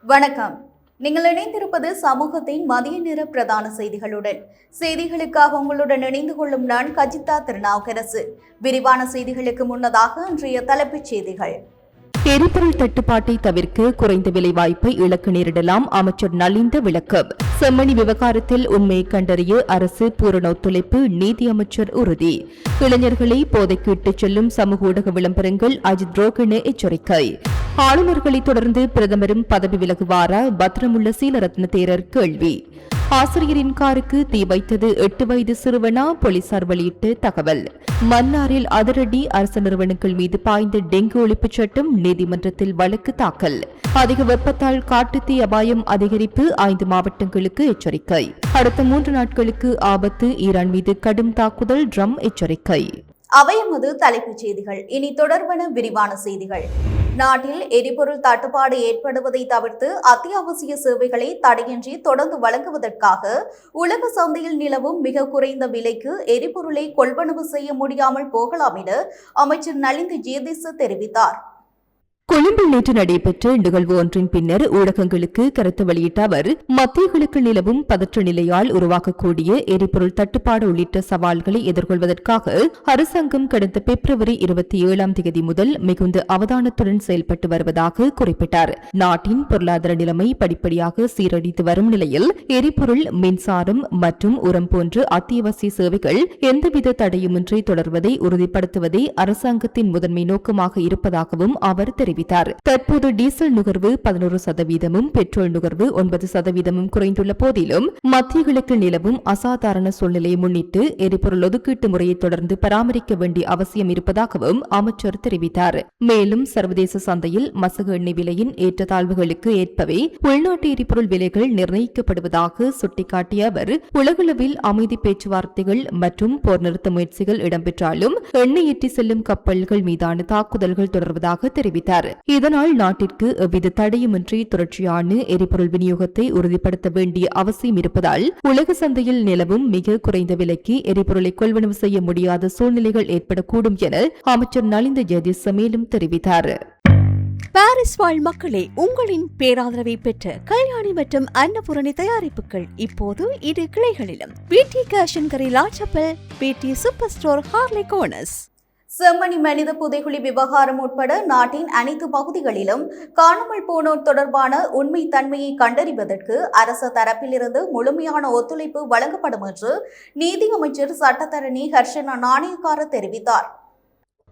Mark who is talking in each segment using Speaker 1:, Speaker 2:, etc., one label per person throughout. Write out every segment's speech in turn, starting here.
Speaker 1: வணக்கம். நீங்கள் இணைந்திருப்பது சமூகத்தின் மதிய நேர பிரதான செய்திகளுடன். செய்திகளுக்காக உங்களுடன் இணைந்து கொள்ளும் நான் கஜிதா திருநாவுக்கரசு. விரிவான செய்திகளுக்கு முன்னதாக இன்றைய தலைப்புச் செய்திகள்.
Speaker 2: எரிபொருள் தட்டுப்பாட்டை தவிர்க்க குறைந்த விலை வாய்ப்பை இழக்க நேரிடலாம், அமைச்சர் நலிந்த விளக்கம். செம்மணி விவகாரத்தில் உண்மையை கண்டறிய அரசு பூரண ஒத்துழைப்பு, நீதி அமைச்சர் உறுதி. இளைஞர்களை போதைக்கு இட்டுச் செல்லும் சமூக ஊடக விளம்பரங்கள், அஜித் ரோகண எச்சரிக்கை. ஆளுநர்களை தொடர்ந்து பிரதமரும் பதவி விலகுவாரா, பத்திரமுள்ள சீலரத்ன தேரர் கேள்வி. ஆசிரியரின் காருக்கு தீ வைத்தது 8 வயது சிறுவனா, போலீசார் வெளியிட்ட தகவல். மன்னாரில் அதிரடி, அரசு நிறுவனங்கள் மீது பாய்ந்த டெங்கு ஒழிப்புச் சட்டம், நீதிமன்றத்தில் வழக்கு தாக்கல். அதிக வெப்பத்தால் காட்டுத்தீ அபாயம் அதிகரிப்பு, 5 மாவட்டங்களுக்கு எச்சரிக்கை. அடுத்த 3 நாட்களுக்கு ஆபத்து, ஈரான் மீது கடும் தாக்குதல், ட்ரம்ப் எச்சரிக்கை.
Speaker 1: அவையமது தலைப்புச் செய்திகள். இனி தொடர்பான விரிவான செய்திகள். நாட்டில் எரிபொருள் தட்டுப்பாடு ஏற்படுவதை தவிர்த்து அத்தியாவசிய சேவைகளை தடையின்றி தொடர்ந்து வழங்குவதற்காக உலக சந்தையில் நிலவும் மிக குறைந்த விலைக்கு எரிபொருளை கொள்வனவு செய்ய முடியாமல் போகலாம் என அமைச்சர் நலிந்த ஜேதிச தெரிவித்தார்.
Speaker 2: கொழும்பில் நேற்று நடைபெற்ற நிகழ்வு ஒன்றின் பின்னர் ஊடகங்களுக்கு கருத்து வெளியிட்ட அவர், மத்திய கிழக்கு நிலவும் பதற்ற நிலையால் உருவாக்கக்கூடிய எரிபொருள் தட்டுப்பாடு உள்ளிட்ட சவால்களை எதிர்கொள்வதற்காக அரசாங்கம் கடந்த பிப்ரவரி 27 முதல் மிகுந்த அவதானத்துடன் செயல்பட்டு வருவதாக குறிப்பிட்டார். நாட்டின் பொருளாதார நிலைமை படிப்படியாக சீரழித்து வரும் நிலையில் எரிபொருள், மின்சாரம் மற்றும் உரம் போன்ற அத்தியாவசிய சேவைகள் எந்தவித தடையுமின்றி தொடர்வதை உறுதிப்படுத்துவதே அரசாங்கத்தின் முதன்மை நோக்கமாக இருப்பதாகவும் அவர் தெரிவித்தார். தற்போது டீசல் நுகர்வு 11%, பெட்ரோல் நுகர்வு 9% குறைந்துள்ள போதிலும் மத்திய கிழக்கில் நிலவும் அசாதாரண சூழ்நிலையை முன்னிட்டு எரிபொருள் ஒதுக்கீட்டு முறையை தொடர்ந்து பராமரிக்க வேண்டிய அவசியம் இருப்பதாகவும் அமைச்சர் தெரிவித்தார். மேலும் சர்வதேச சந்தையில் மசகு எண்ணெய் விலையின் ஏற்றத்தாழ்வுகளுக்கு ஏற்பவே உள்நாட்டு எரிபொருள் விலைகள் நிர்ணயிக்கப்படுவதாக சுட்டிக்காட்டிய அவர், உலகளவில் அமைதி பேச்சுவார்த்தைகள் மற்றும் போர் நிறுத்த முயற்சிகள் இடம்பெற்றாலும் எண்ணெய் ஏற்றி செல்லும் கப்பல்கள் மீதான தாக்குதல்கள் தொடர்வதாக தெரிவித்தார். இதனால் நாட்டிற்கு எவ்வித தடையுமின்றி தொடர்ச்சியான எரிபொருள் விநியோகத்தை உறுதிப்படுத்த வேண்டிய அவசியம் இருப்பதால் உலக சந்தையில் நிலவும் மிக குறைந்த விலைக்கு எரிபொருளை கொள்வனவு செய்ய முடியாத சூழ்நிலைகள் ஏற்படக்கூடும் என அமைச்சர் நலிந்த ஜெயதிச மேலும் தெரிவித்தார்.
Speaker 3: பாரிஸ் வாழ் மக்களே, உங்களின் பேராதரவை பெற்ற கல்யாணி மற்றும் அன்னபூரணி தயாரிப்புகள் இப்போது 2 கிளைகளிலும். பிடி கேஷன் கரி லாச்சப்பல், பிடி super store Harley cones.
Speaker 1: Chemmani மனித புதைகுழி விவகாரம் உட்பட நாட்டின் அனைத்து பகுதிகளிலும் காணாமல் போனோர் தொடர்பான உண்மை தன்மையை கண்டறிவதற்கு அரசு தரப்பிலிருந்து முழுமையான ஒத்துழைப்பு வழங்கப்படும் என்று நீதி அமைச்சர் சட்டத்தரணி ஹர்ஷனா நாணயக்கார தெரிவித்தார்.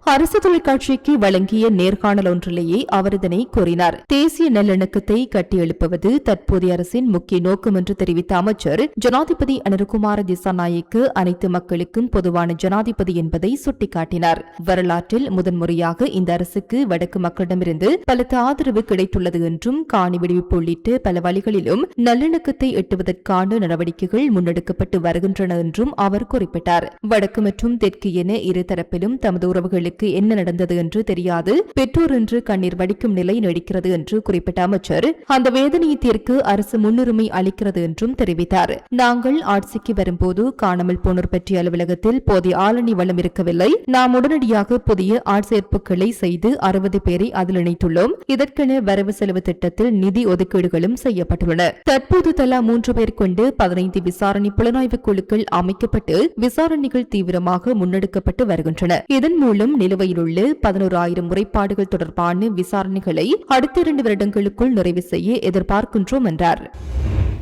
Speaker 2: அரசு தொலைக்காட்சிக்கு வழங்கிய நேர்காணல் ஒன்றிலேயே அவர் இதனை கூறினார். தேசிய நல்லிணக்கத்தை கட்டியெழுப்புவது தற்போதைய அரசின் முக்கிய நோக்கம் என்று தெரிவித்த அமைச்சர், ஜனாதிபதி அனுரகுமார திசாநாயக்கு அனைத்து மக்களுக்கும் பொதுவான ஜனாதிபதி என்பதை சுட்டிக்காட்டினார். வரலாற்றில் முதன்முறையாக இந்த அரசுக்கு வடக்கு மக்களிடமிருந்து பலத்த ஆதரவு கிடைத்துள்ளது என்றும், காணி விடுவிப்பு உள்ளிட்ட பல வழிகளிலும் நல்லிணக்கத்தை எட்டுவதற்கான நடவடிக்கைகள் முன்னெடுக்கப்பட்டு வருகின்றன என்றும் அவர் குறிப்பிட்டார். வடக்கு மற்றும் தெற்கு என இரு தரப்பிலும் தமது உறவுகளுக்கு என்ன நடந்தது என்று தெரியாது, பெற்றோர் என்று கண்ணீர் வடிக்கும் நிலை நீடிக்கிறது என்று குறிப்பிட்ட அமைச்சர், அந்த வேதனையை தீர்க்க அரசு முன்னுரிமை அளிக்கிறது என்றும் தெரிவித்தார். நாங்கள் ஆட்சிக்கு வரும்போது காணாமல் போனோர் பற்றிய அலுவலகத்தில் போதிய ஆளணி வளம் இருக்கவில்லை. நாம் உடனடியாக புதிய ஆட்சேர்ப்புகளை செய்து 60 பேரை அதில் இணைத்துள்ளோம். இதற்கென வரவு செலவு திட்டத்தில் நிதி ஒதுக்கீடுகளும் செய்யப்பட்டுள்ளன. தற்போது தலா 3 பேர் கொண்டு 15 விசாரணை புலனாய்வு குழுக்கள் அமைக்கப்பட்டு விசாரணைகள் தீவிரமாக முன்னெடுக்கப்பட்டு வருகின்றன. இதன் மூலம் நிலுவையிலுள்ள 11,000 முறைப்பாடுகள் தொடர்பான விசாரணைகளை அடுத்த 2 வருடங்களுக்குள் நிறைவு செய்ய எதிர்பார்க்கின்றோம் என்றார்.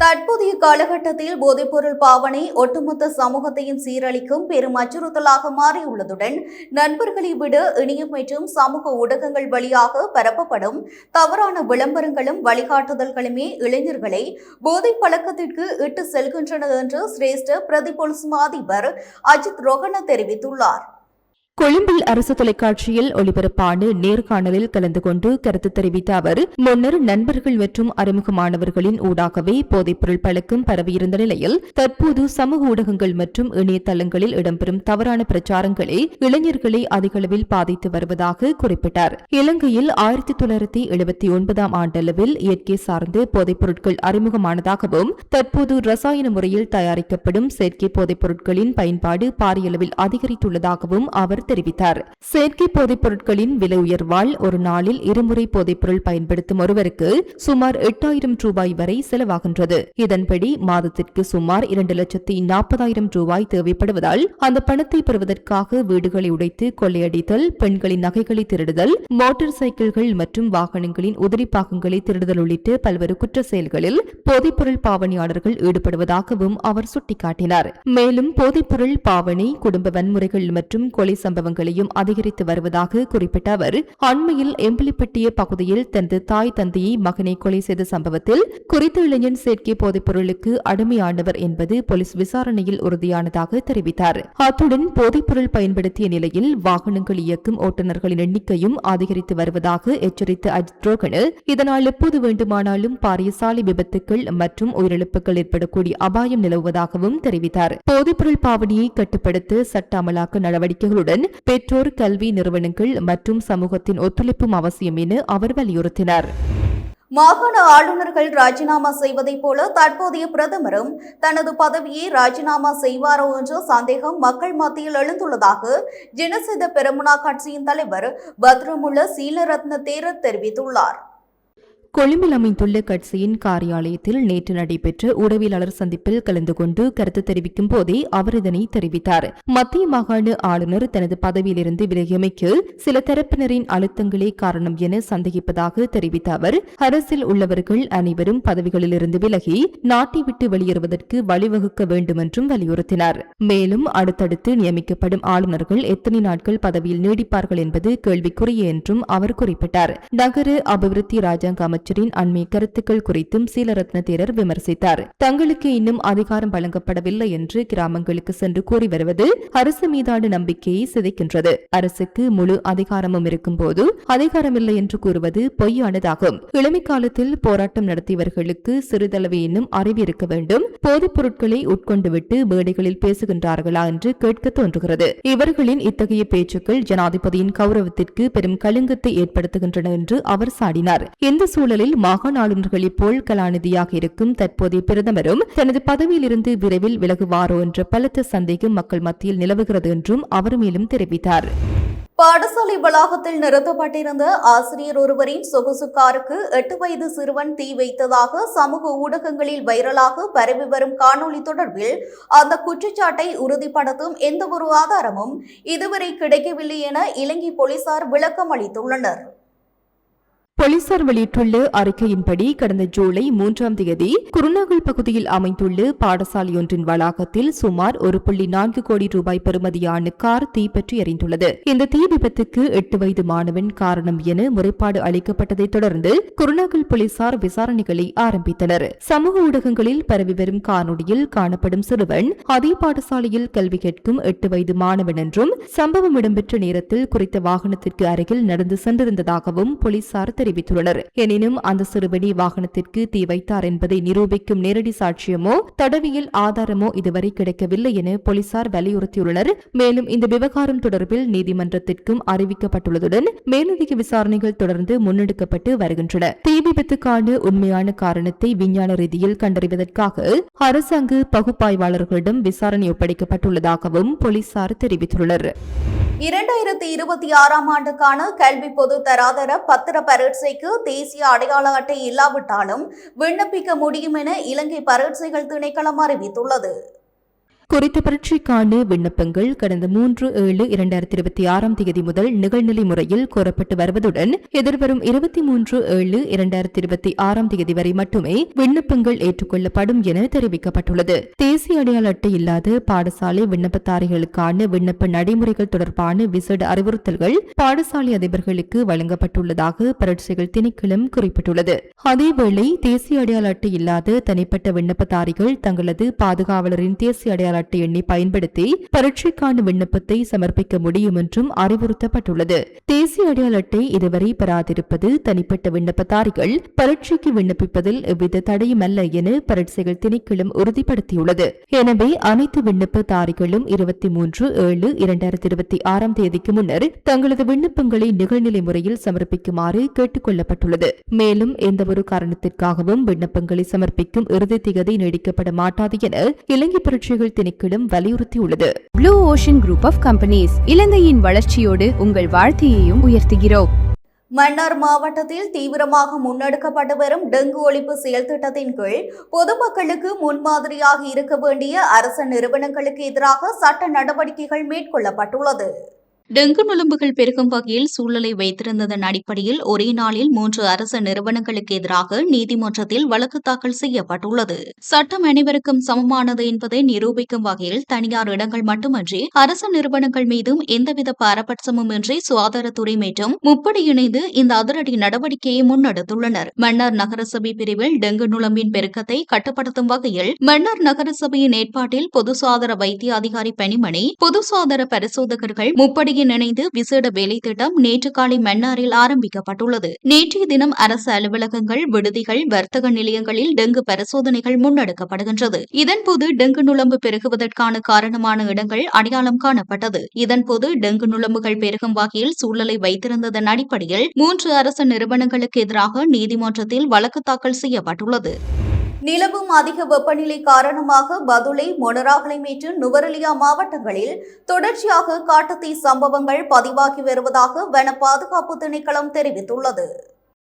Speaker 1: தற்போதைய காலகட்டத்தில் போதைப்பொருள் பாவனை ஒட்டுமொத்த சமூகத்தையும் சீரழிக்கும் பெரும் அச்சுறுத்தலாக மாறியுள்ளதுடன், நண்பர்களை விட இணையம் மற்றும் சமூக ஊடகங்கள் வழியாக பரப்பப்படும் தவறான விளம்பரங்களும் வழிகாட்டுதல்களுமே இளைஞர்களை போதை பழக்கத்திற்கு இட்டு செல்கின்றன என்று சிரேஷ்ட பிரதி போலீஸ் அதிபர் அஜித் ரோகண தெரிவித்துள்ளார்.
Speaker 2: கொழும்பில் அரசு தொலைக்காட்சியில் ஒளிபரப்பான நேர்காணலில் கலந்து கொண்டு கருத்து தெரிவித்த அவர், முன்னர் நண்பர்கள் மற்றும் அறிமுகமானவர்களின் ஊடாகவே போதைப்பொருள் பழக்கம் பரவியிருந்த நிலையில் தற்போது சமூக ஊடகங்கள் மற்றும் இணையதளங்களில் இடம்பெறும் தவறான பிரச்சாரங்களே இளைஞர்களை அதிகளவில் பாதித்து வருவதாக குறிப்பிட்டார். இலங்கையில் 1979 ஆண்டளவில் இயற்கை சார்ந்த போதைப் பொருட்கள் அறிமுகமானதாகவும், தற்போது ரசாயன முறையில் தயாரிக்கப்படும் செயற்கை போதைப் பொருட்களின் பயன்பாடு பாரியளவில் அதிகரித்துள்ளதாகவும் அவர் அவர் தெரிவித்தார். செயற்கை போதைப் பொருட்களின் விலை உயர்வால் ஒரு நாளில் இருமுறை போதைப்பொருள் பயன்படுத்தும் ஒருவருக்கு சுமார் 8,000 ரூபாய் வரை செலவாகின்றது. இதன்படி மாதத்திற்கு சுமார் 2,40,000 ரூபாய் தேவைப்படுவதால் அந்த பணத்தை பெறுவதற்காக வீடுகளை உடைத்து கொள்ளையடித்தல், பெண்களின் நகைகளை திருடுதல், மோட்டார் சைக்கிள்கள் மற்றும் வாகனங்களின் உதிரி பாகங்களை திருடுதல் உள்ளிட்ட பல்வேறு குற்ற செயல்களில் போதைப்பொருள் பாவனையாளர்கள் ஈடுபடுவதாகவும் அவர் சுட்டிக்காட்டினார். மேலும் போதைப்பொருள் பாவனை, குடும்ப வன்முறைகள் மற்றும் கொலை சம்பவங்களையும் அதிகரித்து வருவதாக குறிப்பிட்ட அவர், அண்மையில் எம்பிலிப்பட்டிய பகுதியில் தனது தாய் தந்தையை மகனை கொலை செய்த சம்பவத்தில் குறித்த இளைஞன் செயற்கை போதைப்பொருளுக்கு அடிமையானவர் என்பது போலீஸ் விசாரணையில் உறுதியானதாக தெரிவித்தார். அத்துடன் போதைப்பொருள் பயன்படுத்திய நிலையில் வாகனங்கள் இயக்கும் ஓட்டுநர்களின் எண்ணிக்கையும் அதிகரித்து வருவதாக எச்சரித்த அஜித் ரோகனு, இதனால் எப்போது வேண்டுமானாலும் பாரிய சாலை விபத்துக்கள் மற்றும் உயிரிழப்புகள் ஏற்படக்கூடிய அபாயம் நிலவுவதாகவும் தெரிவித்தார். போதைப்பொருள் பாவனையை கட்டுப்படுத்த சட்ட அமலாக்க நடவடிக்கைகளுடன் பெற்றோர், கல்வி நிறுவனங்கள் மற்றும் சமூகத்தின் ஒத்துழைப்பும் அவசியம் என அவர் வலியுறுத்தினார்.
Speaker 1: மாகாண ஆளுநர்கள் ராஜினாமா செய்வதைப் போல தற்போதைய பிரதமரும் தனது பதவியை ராஜினாமா செய்வாரோ என்ற சந்தேகம் மக்கள் மத்தியில் எழுந்துள்ளதாக ஜனசெத பெரமுனா கட்சியின் தலைவர் பத்ரமுல்ல சீலரத்ன தேரர் தெரிவித்துள்ளார்.
Speaker 2: கொழும்பில் அமைந்துள்ள கட்சியின் காரியாலயத்தில் நேற்று நடைபெற்ற உறவியலாளர் சந்திப்பில் கலந்து கொண்டு கருத்து தெரிவிக்கும் போதே அவர் இதனை தெரிவித்தார். மத்திய மாகாண ஆளுநர் தனது பதவியிலிருந்து விலகியமைக்கு சில தரப்பினரின் அழுத்தங்களே காரணம் என சந்தேகிப்பதாக தெரிவித்த அவர், அரசில் உள்ளவர்கள் அனைவரும் பதவிகளிலிருந்து விலகி நாட்டை விட்டு வெளியேறுவதற்கு வழிவகுக்க வேண்டும் என்றும் வலியுறுத்தினார். மேலும் அடுத்தடுத்து நியமிக்கப்படும் ஆளுநர்கள் எத்தனை நாட்கள் பதவியில் நீடிப்பார்கள் என்பது கேள்விக்குரிய என்றும் அவர் குறிப்பிட்டார். நகர அபிவிருத்தி ராஜாங்க அமைச்சரின் அண்மைய கருத்துக்கள் குறித்தும் சீலரத்ன தேரர் விமர்சித்தார். தங்களுக்கு இன்னும் அதிகாரம் வழங்கப்படவில்லை என்று கிராமங்களுக்கு சென்று கூறி வருவது அரசு மீதான நம்பிக்கையை சிதைக்கின்றது. அரசுக்கு முழு அதிகாரமும் இருக்கும் போது அதிகாரமில்லை என்று கூறுவது பொய்யானதாகும். இளமை காலத்தில் போராட்டம் நடத்தியவர்களுக்கு சிறிதளவு இன்னும் அறிவு இருக்க வேண்டும். போதைப் பொருட்களை உட்கொண்டுவிட்டு மேடைகளில் பேசுகின்றார்களா என்று கேட்க தோன்றுகிறது. இவர்களின் இத்தகைய பேச்சுக்கள் ஜனாதிபதியின் கௌரவத்திற்கு பெரும் களங்கத்தை ஏற்படுத்துகின்றன என்று அவர் சாடினார். இந்த சூழலில் மாகாண ஆளுநர்களைப் போல் கலாநிதியாக இருக்கும் தற்போதைய பிரதமரும் தனது பதவியிலிருந்து விரைவில் விலகுவாரோ என்ற பலத்த சந்தேகம் மக்கள் மத்தியில் நிலவுகிறது என்றும் அவர் மேலும் தெரிவித்தார்.
Speaker 1: பாடசாலை வளாகத்தில் நிறுத்தப்பட்டிருந்த ஆசிரியர் ஒருவரின் சொகுசு காருக்கு 8 வயது சிறுவன் தீ வைத்ததாக சமூக ஊடகங்களில் வைரலாக பரவி வரும் காணொலி தொடர்பில் அந்த குற்றச்சாட்டை உறுதிப்படுத்தும் எந்தவொரு ஆதாரமும் இதுவரை கிடைக்கவில்லை என இலங்கை போலீசார் விளக்கம் அளித்துள்ளனர்.
Speaker 2: போலீசார் வெளியிட்டுள்ள அறிக்கையின்படி கடந்த ஜூலை 3ஆம் தேதி குருநாகல் பகுதியில் அமைந்துள்ள பாடசாலையொன்றின் வளாகத்தில் சுமார் 1.4 கோடி ரூபாய் பெறுமதியான கார் தீப்பற்றி எரிந்துள்ளது. இந்த தீ விபத்துக்கு 8 வயது மாணவன் காரணம் என முறைப்பாடு அளிக்கப்பட்டதைத் தொடர்ந்து குருநாகல் போலீசார் விசாரணைகளை ஆரம்பித்தனர். சமூக ஊடகங்களில் பரவி வரும் காணொலியில் காணப்படும் சிறுவன் அதே பாடசாலையில் கல்வி கேட்கும் 8 வயது மாணவன் என்றும் சம்பவம் இடம்பெற்ற நேரத்தில் குறித்த வாகனத்திற்கு அருகில் நடந்து சென்றிருந்ததாகவும் போலீசார் தெரிவித்துள்ளனர். எனினும் அந்த சிறுவனி வாகனத்திற்கு தீ வைத்தார் என்பதை நிரூபிக்கும் நேரடி சாட்சியமோ தடவியல் ஆதாரமோ இதுவரை கிடைக்கவில்லை என போலீசார் வலியுறுத்தியுள்ளனர். மேலும் இந்த விவகாரம் தொடர்பில் நீதிமன்றத்திற்கும் அறிவிக்கப்பட்டுள்ளதுடன் மேலதிக விசாரணைகள் தொடர்ந்து முன்னெடுக்கப்பட்டு வருகின்றன. தீ விபத்துக்கான உண்மையான காரணத்தை விஞ்ஞான ரீதியில் கண்டறிவதற்காக அரசாங்க பகுப்பாய்வாளர்களிடம் விசாரணை ஒப்படைக்கப்பட்டுள்ளதாகவும் போலீசார் தெரிவித்துள்ளனர்.
Speaker 1: 2026ஆம் ஆண்டுக்கான கல்வி பொது தராதர பத்திர பரீட்சைக்கு தேசிய அடையாள அட்டை இல்லாவிட்டாலும் விண்ணப்பிக்க முடியும் என இலங்கை பரீட்சைகள் திணைக்களம் அறிவித்துள்ளது.
Speaker 2: குறித்த பரீட்சைக்கான விண்ணப்பங்கள் கடந்த 3/7/2026 தேதி முதல் நிகழ்நிலை முறையில் கோரப்பட்டு வருவதுடன் எதிர்வரும் 23/7/2026 தேதி வரை மட்டுமே விண்ணப்பங்கள் ஏற்றுக்கொள்ளப்படும் என தெரிவிக்கப்பட்டுள்ளது. தேசிய அடையாள அட்டை இல்லாத பாடசாலை விண்ணப்பதாரிகளுக்கான விண்ணப்ப நடைமுறைகள் தொடர்பான விசேட அறிவுறுத்தல்கள் பாடசாலை அதிபர்களுக்கு வழங்கப்பட்டுள்ளதாக பரீட்சைகள் திணைக்களம் குறிப்பிட்டுள்ளது. அதேவேளை தேசிய அடையாள அட்டை இல்லாத தனிப்பட்ட விண்ணப்பதாரிகள் தங்களது பாதுகாவலரின் தேசிய அடையாள அட்டை எண்ணை பயன்படுத்தி பரீட்சைக்கான விண்ணப்பத்தை சமர்ப்பிக்க முடியும் என்றும் அறிவுறுத்தப்பட்டுள்ளது. தேசிய அடையாள அட்டை இதுவரை பெறாதிருப்பது தனிப்பட்ட விண்ணப்பதாரிகள் பரீட்சைக்கு விண்ணப்பிப்பதில் எவ்வித தடையும் அல்ல என பரீட்சைகள் திணைக்களம் உறுதிப்படுத்தியுள்ளது. எனவே அனைத்து விண்ணப்பதாரிகளும் 23/7/2026 தேதிக்கு முன்னர் தங்களது விண்ணப்பங்களை நிகழ்நிலை முறையில் சமர்ப்பிக்குமாறு கேட்டுக் கொள்ளப்பட்டுள்ளது. மேலும் எந்தவொரு காரணத்திற்காகவும் விண்ணப்பங்களை சமர்ப்பிக்கும் இறுதி திகதி நீடிக்கப்பட மாட்டாது என இலங்கை பரீட்சைகள் திணைக்களம் வலியுறுத்தியுள்ளது.
Speaker 4: Blue ocean group of companies இலங்கையின் வளர்ச்சியோடு உங்கள் வாழ்க்கையையும் உயர்த்துகிறோம்.
Speaker 1: மன்னார் மாவட்டத்தில் தீவிரமாக முன்னெடுக்கப்பட்டு வரும் டெங்கு ஒழிப்பு செயல் திட்டத்தின் கீழ் பொதுமக்களுக்கு முன்மாதிரியாக இருக்க வேண்டிய அரசு நிறுவனங்களுக்கு எதிராக சட்ட நடவடிக்கைகள் மேற்கொள்ளப்பட்டுள்ளது.
Speaker 5: டெங்கு நுளம்புகள் பெருகும் வகையில் சூழலை வைத்திருந்ததன் அடிப்படையில் ஒரே நாளில் 3 அரசு நிறுவனங்களுக்கு எதிராக நீதிமன்றத்தில் வழக்கு தாக்கல் செய்யப்பட்டுள்ளது. சட்டம் அனைவருக்கும் சமமானது என்பதை நிரூபிக்கும் வகையில் தனியார் இடங்கள் மட்டுமன்றி அரசு நிறுவனங்கள் மீதும் எந்தவித பாரபட்சமும் இன்றி சுகாதாரத்துறை மற்றும் முப்படை இணைந்து இந்த அதிரடி நடவடிக்கையை முன்னெடுத்துள்ளனர். மன்னார் நகரசபை பிரிவில் டெங்கு நுளம்பின் பெருக்கத்தை கட்டுப்படுத்தும் வகையில் மன்னார் நகரசபையின் ஏற்பாட்டில் பொது சுகாதார வைத்திய அதிகாரி பணிமனை, பொது சுகாதார பரிசோதகர்கள் முப்படை இணைந்து விசேட வேலை திட்டம் நேற்று காலை மன்னாரில் ஆரம்பிக்கப்பட்டுள்ளது. நேற்றைய தினம் அரசு அலுவலகங்கள், விடுதிகள், வர்த்தக நிலையங்களில் டெங்கு பரிசோதனைகள் முன்னெடுக்கப்படுகின்றது. இதன்போது டெங்கு நுளம்பு பெருகுவதற்கான காரணமான இடங்கள் அடையாளம் காணப்பட்டது. இதன்போது டெங்கு நுளம்புகள் பெருகும் வகையில் சூழலை வைத்திருந்ததன் அடிப்படையில் 3 அரசு நிறுவனங்களுக்கு எதிராக நீதிமன்றத்தில் வழக்கு தாக்கல் செய்யப்பட்டுள்ளது.
Speaker 1: நிலவும் அதிக வெப்பநிலை காரணமாக பதுளை, மொனராகலை மற்றும் நுவரெலியா மாவட்டங்களில் தொடர்ச்சியாக காட்டுத்தீ சம்பவங்கள் பதிவாகி வருவதாக வன பாதுகாப்பு திணைக்களம் தெரிவித்துள்ளது.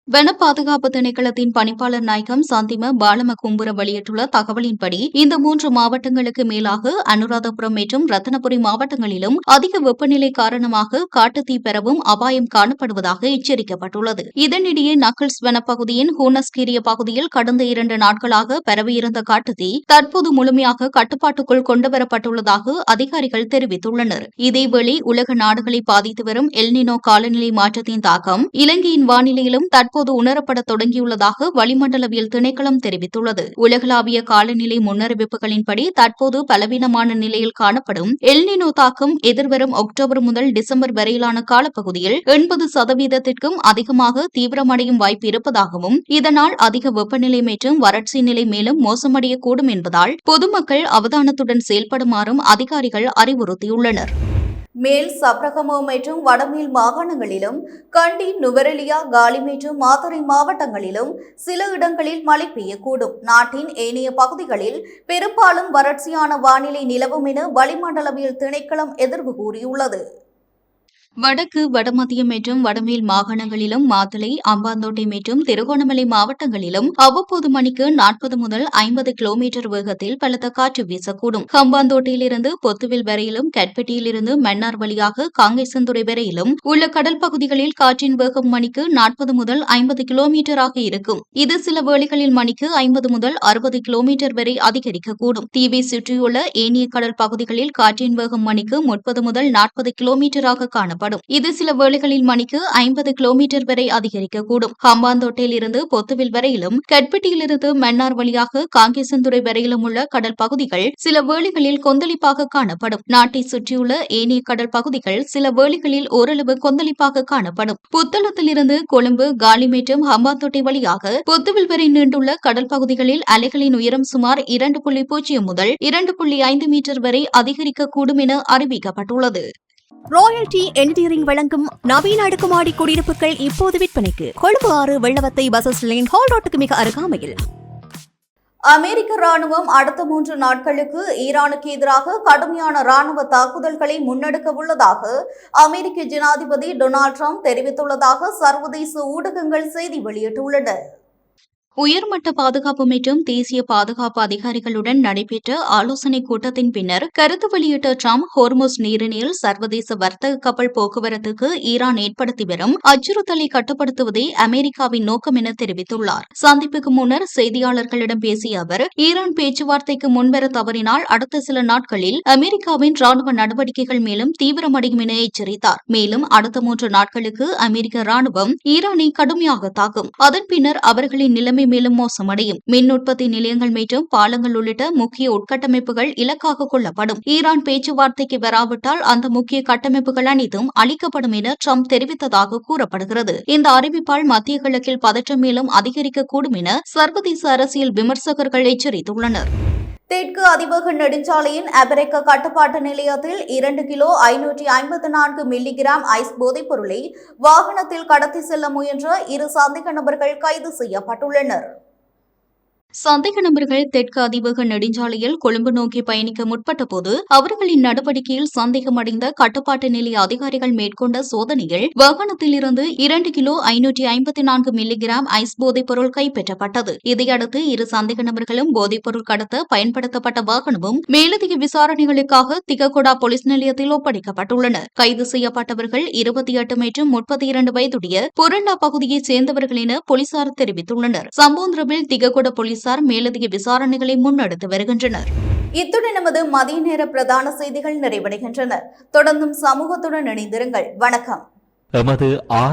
Speaker 5: வன பாதுகாப்பு திணைக்களத்தின் பணிப்பாளர் நாயகம் சந்திம பாலம கும்புர வெளியிட்டுள்ள தகவலின்படி இந்த 3 மாவட்டங்களுக்கு மேலாக அனுராதபுரம் மற்றும் ரத்தினபுரி மாவட்டங்களிலும் அதிக வெப்பநிலை காரணமாக காட்டுத்தீ பெறவும் அபாயம் காணப்படுவதாக எச்சரிக்கப்பட்டுள்ளது. இதனிடையே நக்கல்ஸ் வனப்பகுதியின் ஹூனஸ்கீரிய பகுதியில் கடந்த 2 நாட்களாக பரவியிருந்த காட்டுத்தீ தற்போது முழுமையாக கட்டுப்பாட்டுக்குள் கொண்டுவரப்பட்டுள்ளதாக அதிகாரிகள் தெரிவித்துள்ளனர். இதேவேளை உலக நாடுகளை பாதித்து வரும் எல்னினோ காலநிலை மாற்றத்தின் தாக்கம் இலங்கையின் வானிலையிலும் தற்போது உணரப்பட தொடங்கியுள்ளதாக வளிமண்டலவியல் திணைக்களம் தெரிவித்துள்ளது. உலகளாவிய காலநிலை முன்னறிவிப்புகளின்படி தற்போது பலவீனமான நிலையில் காணப்படும் எல்னினோ தாக்கம் எதிர்வரும் அக்டோபர் முதல் டிசம்பர் வரையிலான காலப்பகுதியில் 80% அதிகமாக தீவிரமடையும் வாய்ப்பு இருப்பதாகவும் இதனால் அதிக வெப்பநிலை மற்றும் வறட்சி நிலை மேலும் மோசமடையக்கூடும் என்பதால் பொதுமக்கள் அவதானத்துடன் செயல்படுமாறும் அதிகாரிகள் அறிவுறுத்தியுள்ளனர்.
Speaker 1: மேல் சப்ரகமோ மற்றும் வடமேல் மாகாணங்களிலும் கண்டி, நுவரெலியா, காலி மற்றும் மாத்தறை மாவட்டங்களிலும் சில இடங்களில் மழை பெய்யக்கூடும். நாட்டின் ஏனைய பகுதிகளில் பெரும்பாலும் வறட்சியான வானிலை நிலவும் என வளிமண்டலவியல் திணைக்களம் எதிர்வு கூறியுள்ளது.
Speaker 5: வடக்கு, வடமத்திய மற்றும் வடமேல் மாகாணங்களிலும் மாத்தளை, அம்பாந்தோட்டை மற்றும் திருகோணமலை மாவட்டங்களிலும் அவ்வப்போது மணிக்கு 40 முதல் 50 கிலோமீட்டர் வேகத்தில் பலத்த காற்று வீசக்கூடும். ஹம்பாந்தோட்டையிலிருந்து பொத்துவில் வரையிலும், கட்பெட்டியிலிருந்து மன்னார் வழியாக காங்கேசந்துறை வரையிலும் உள்ள கடல் பகுதிகளில் காற்றின் வேகம் மணிக்கு 40 முதல் 50 கிலோமீட்டராக இருக்கும். இது சில வேளைகளில் மணிக்கு 50 முதல் 60 கிலோமீட்டர் வரை அதிகரிக்கக்கூடும். தீவை சுற்றியுள்ள ஏனைய கடல் பகுதிகளில் காற்றின் வேகம் மணிக்கு 30 முதல் 40 கிலோமீட்டராக காணப்படும். இது சில வேளைகளில் மணிக்கு 50 கிலோமீட்டர் வரை அதிகரிக்கக்கூடும். ஹம்பாந்தோட்டையில் இருந்து பொத்துவில் வரையிலும், கட்பெட்டியிலிருந்து மன்னார் வழியாக காங்கேசந்துறை வரையிலும் உள்ள கடல் பகுதிகள் சில வேளைகளில் கொந்தளிப்பாக காணப்படும். நாட்டை சுற்றியுள்ள ஏனைய கடல் பகுதிகள் சில வேளைகளில் ஓரளவு கொந்தளிப்பாக காணப்படும். புத்தளத்திலிருந்து கொழும்பு, காலி மற்றும் ஹம்பாந்தோட்டை வழியாக பொத்துவில் வரை நீண்டுள்ள கடல் பகுதிகளில் அலைகளின் உயரம் சுமார் 2.0 முதல் 2.5 மீட்டர் வரை அதிகரிக்கக்கூடும் என அறிவிக்கப்பட்டுள்ளது.
Speaker 3: ராயல்டி என்ஜினியரிங் வழங்கும் நவீன அடுக்குமாடி குடியிருப்புகள் இப்போது விற்பனைக்கு. கொழும்பு 6 வெள்ளவத்தை பசஸ் லேன் ஹால் ரோட்டுக்கு மிக அருகாமையில்.
Speaker 1: அமெரிக்க ராணுவம் அடுத்த 3 நாட்களுக்கு ஈரானுக்கு எதிராக கடுமையான ராணுவ தாக்குதல்களை முன்னெடுக்க உள்ளதாக அமெரிக்க ஜனாதிபதி டொனால்ட் ட்ரம்ப் தெரிவித்துள்ளதாக சர்வதேச ஊடகங்கள் செய்தி வெளியிட்டுள்ளன.
Speaker 5: உயர்மட்ட பாதுகாப்பு மற்றும் தேசிய பாதுகாப்பு அதிகாரிகளுடன் நடைபெற்ற ஆலோசனைக் கூட்டத்தின் பின்னர் கருத்து வெளியிட்ட ட்ரம்ப் ஹோர்முஸ் நீரிணையில் சர்வதேச வர்த்தக கப்பல் போக்குவரத்துக்கு ஈரான் ஏற்படுத்தி வரும் அச்சுறுத்தலை கட்டுப்படுத்துவதே அமெரிக்காவின் நோக்கம் என தெரிவித்துள்ளார். சந்திப்புக்கு முன்னர் செய்தியாளர்களிடம் பேசிய அவர், ஈரான் பேச்சுவார்த்தைக்கு முன்வர தவறினால் அடுத்த சில நாட்களில் அமெரிக்காவின் ராணுவ நடவடிக்கைகள் மேலும் தீவிரமடையும் என எச்சரித்தார். மேலும் அடுத்த 3 நாட்களுக்கு அமெரிக்க ராணுவம் ஈரானை கடுமையாக தாக்கும். அதன் பின்னர் அவர்களின் நிலைமை மேலும் மோசமடையும். மின் உற்பத்தி நிலையங்கள் மற்றும் பாலங்கள் உள்ளிட்ட முக்கிய உட்கட்டமைப்புகள் இலக்காக கொள்ளப்படும். ஈரான் பேச்சுவார்த்தைக்கு வராவிட்டால் அந்த முக்கிய கட்டமைப்புகள் அனைத்தும் அளிக்கப்படும் என ட்ரம்ப் தெரிவித்ததாக கூறப்படுகிறது. இந்த அறிவிப்பால் மத்திய கிழக்கில் பதற்றம் மேலும் அதிகரிக்கக்கூடும் என சர்வதேச அரசியல் விமர்சகர்கள் எச்சரித்துள்ளனர்.
Speaker 1: தெற்கு அதிவேக நெடுஞ்சாலையின் அமெரிக்க கட்டுப்பாட்டு நிலையத்தில் 2 கிலோ 554 மில்லிகிராம் ஐஸ் போதைப் பொருளை வாகனத்தில் கடத்தி செல்ல முயன்ற 2 சந்தேக நபர்கள் கைது செய்யப்பட்டுள்ளனர்.
Speaker 5: சந்தேக நபர்கள் தெற்கு அதிவேக நெடுஞ்சாலையில் கொழும்பு நோக்கி பயணிக்க முற்பட்டபோது அவர்களின் நடவடிக்கையில் சந்தேகமடைந்த கட்டுப்பாட்டு நிலைய அதிகாரிகள் மேற்கொண்ட சோதனையில் வாகனத்தில் இருந்து 2 கிலோ 554 மில்லிகிராம் ஐஸ் போதைப் பொருள் கைப்பற்றப்பட்டது. இதையடுத்து இரு சந்தேக நபர்களும் போதைப்பொருள் கடத்த பயன்படுத்தப்பட்ட வாகனமும் மேலதிக விசாரணைகளுக்காக திககொடா போலீஸ் நிலையத்தில் ஒப்படைக்கப்பட்டுள்ளனர். கைது செய்யப்பட்டவர்கள் 28 மற்றும் 32 வயதுடைய புரண்டா பகுதியைச் சேர்ந்தவர்கள் என போலீசார் தெரிவித்துள்ளனர். சம்பவத்தில் திககொடா போலீசார் மேலதிக விசாரணைகளை முன்னெடுத்து வருகின்றனர்.
Speaker 1: இத்துடன் நமது மதிய நேர பிரதான செய்திகள் நிறைவடைகின்றன. தொடர்ந்தும் சமூகத்துடன் இணைந்திருங்கள். வணக்கம்.
Speaker 6: எமது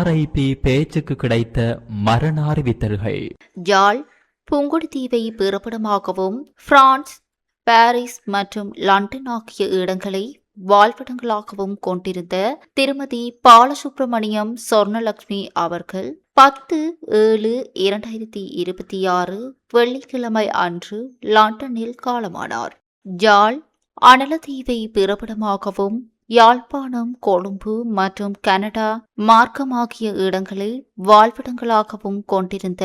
Speaker 6: RIP பேச்சுக்கு கிடைத்த மரண அறிவித்தல்கள்.
Speaker 7: யாழ் புங்குடுதீவை பிறப்பிடமாகவும் பிரான்ஸ், பாரிஸ் மற்றும் லண்டன் ஆகிய இடங்களை வாழ்விடங்களாகவும் கொண்டிருந்த திருமதி பாலசுப்ரமணியம் சொர்ணலட்சுமி அவர்கள் 10/7/2026 வெள்ளிக்கிழமை அன்று லண்டனில் காலமானார். யாழ் அனலதீவை பிறப்பிடமாகவும் யாழ்ப்பாணம், கொழும்பு மற்றும் கனடா மார்க்கமாகிய இடங்களை வாழ்விடங்களாகவும் கொண்டிருந்த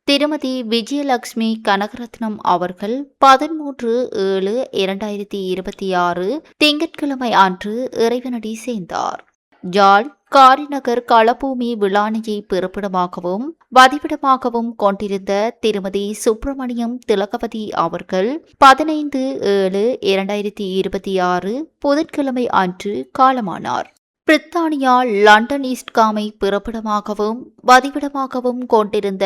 Speaker 7: திருமதி விஜயலட்சுமி கனகரத்னம் அவர்கள் 13/7/2026 திங்கட்கிழமை அன்று இறைவனடி சேர்ந்தார். யாழ் காரிநகர் களபூமி விளானியை பிறப்பிடமாகவும் வதிவிடமாகவும் கொண்டிருந்த திருமதி சுப்பிரமணியம் திலகவதி அவர்கள் 15/7/2026 புதன்கிழமை அன்று காலமானார். பிரித்தானியா லண்டன் ஈஸ்ட்காமை பிறப்பிடமாகவும் வதிவிடமாகவும் கொண்டிருந்த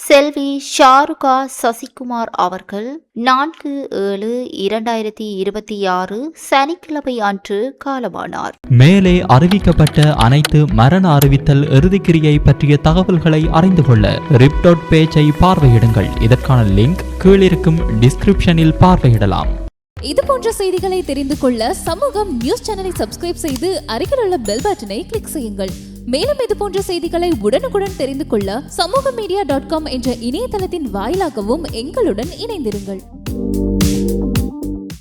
Speaker 7: செல்வி ஷாருகா சசிகுமார் அவர்கள் 4/7/2026 சனிக்கிழமை அன்று காலமானார்.
Speaker 6: மேலே அறிவிக்கப்பட்ட அனைத்து மரண அறிவித்தல் இறுதிக்கிரியை பற்றிய தகவல்களை அறிந்து கொள்ள ரிப்டாட் பேஜை பார்வையிடுங்கள். இதற்கான லிங்க் கீழிருக்கும் டிஸ்கிரிப்ஷனில் பார்வையிடலாம்.
Speaker 8: இது போன்ற செய்திகளை தெரிந்து கொள்ள சமூகம் நியூஸ் சேனலை சப்ஸ்கிரைப் செய்து அருகில் உள்ள பெல் பட்டனை கிளிக் செய்யுங்கள். மேலும் இது போன்ற செய்திகளை உடனுக்குடன் தெரிந்து கொள்ள சமூகமீடியா.com என்ற இணையதளத்தின் வாயிலாகவும் எங்களுடன் இணைந்திருங்கள்.